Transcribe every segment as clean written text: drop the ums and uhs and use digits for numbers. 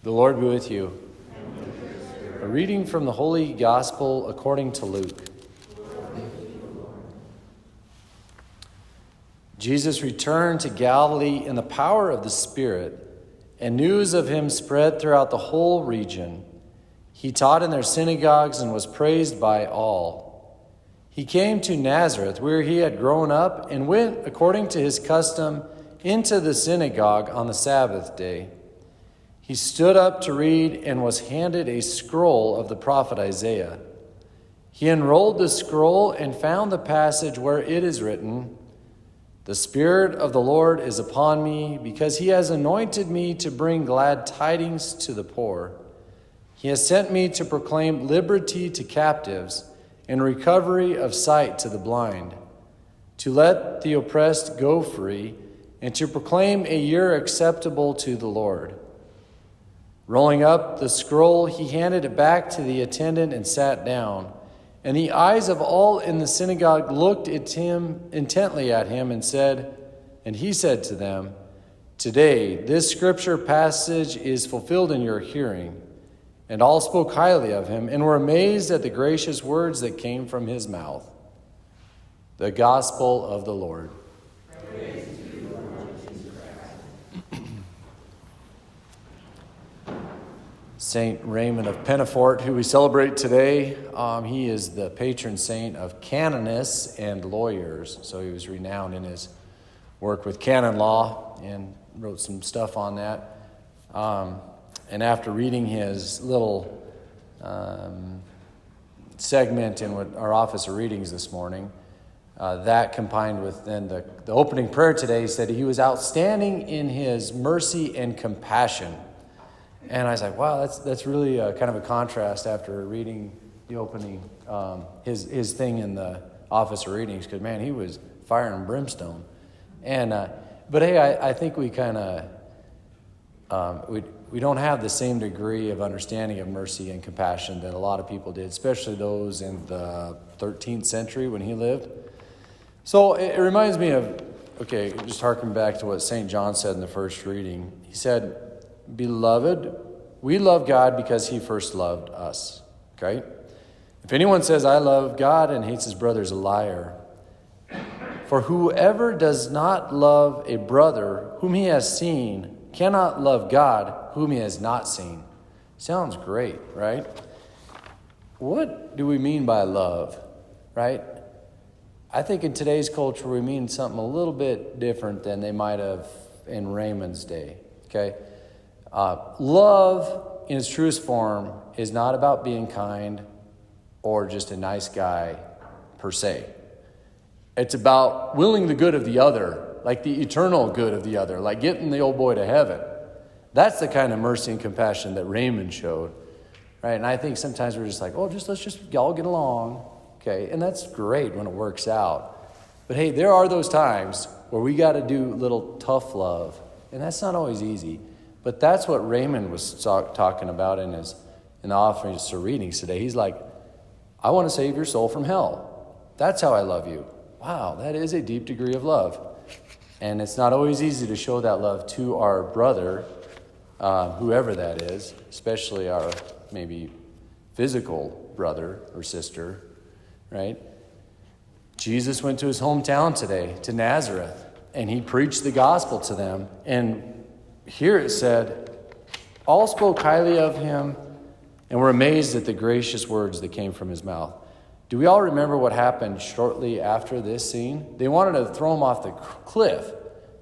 The Lord be with you. A reading from the Holy Gospel according to Luke. Jesus returned to Galilee in the power of the Spirit, and news of him spread throughout the whole region. He taught in their synagogues and was praised by all. He came to Nazareth, where he had grown up, and went, according to his custom, into the synagogue on the Sabbath day. He stood up to read and was handed a scroll of the prophet Isaiah. He unrolled the scroll and found the passage where it is written, "The Spirit of the Lord is upon me, because he has anointed me to bring glad tidings to the poor. He has sent me to proclaim liberty to captives and recovery of sight to the blind, to let the oppressed go free, and to proclaim a year acceptable to the Lord." Rolling up the scroll, he handed it back to the attendant and sat down. And the eyes of all in the synagogue looked at him intently at him, and he said to them, "Today this scripture passage is fulfilled in your hearing." And all spoke highly of him and were amazed at the gracious words that came from his mouth. The Gospel of the Lord. Praise to you, Lord Jesus Christ. Saint Raymond of Pennafort, who we celebrate today, he is the patron saint of canonists and lawyers. So he was renowned in his work with canon law and wrote some stuff on that. And after reading his little segment in our office of readings this morning, that combined with then the opening prayer today, said he was outstanding in his mercy and compassion. And I was like, wow, that's really kind of a contrast after reading the opening, his thing in the office of readings, because, man, he was fire and brimstone. And but, hey, I think we kind of, we don't have the same degree of understanding of mercy and compassion that a lot of people did, especially those in the 13th century when he lived. So it reminds me of, just harken back to what St. John said in the first reading. He said, "Beloved, we love God because he first loved us." Okay? If anyone says, "I love God," and hates his brother, is a liar. For whoever does not love a brother whom he has seen cannot love God whom he has not seen. Sounds great, right? What do we mean by love, right? I think in today's culture we mean something a little bit different than they might have in Raymond's day, okay? Love in its truest form is not about being kind or just a nice guy per se. It's about willing the good of the other, like the eternal good of the other, like getting the old boy to heaven. That's the kind of mercy and compassion that Raymond showed, right? And I think sometimes we're just like, let's just all get along, okay? And that's great when it works out. But hey, there are those times where we got to do little tough love, and that's not always easy. But that's what Raymond was talking about in the offerings to readings today. He's like, I want to save your soul from hell. That's how I love you. Wow, that is a deep degree of love. And it's not always easy to show that love to our brother, whoever that is, especially our maybe physical brother or sister, right? Jesus went to his hometown today, to Nazareth, and he preached the gospel to them. And here it said, all spoke highly of him and were amazed at the gracious words that came from his mouth. Do we all remember what happened shortly after this scene? They wanted to throw him off the cliff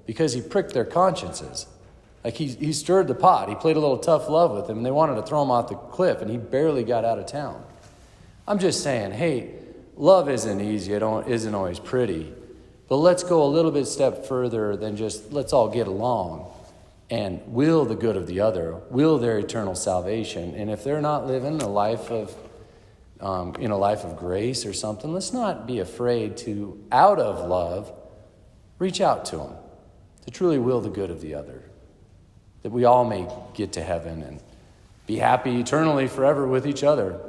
because he pricked their consciences. Like he stirred the pot. He played a little tough love with them, and they wanted to throw him off the cliff, and he barely got out of town. I'm just saying, hey, love isn't easy. It isn't always pretty. But let's go a little bit step further than just let's all get along and will the good of the other, will their eternal salvation. And if they're not living a life of grace or something, let's not be afraid to, out of love, reach out to them, to truly will the good of the other, that we all may get to heaven and be happy eternally forever with each other.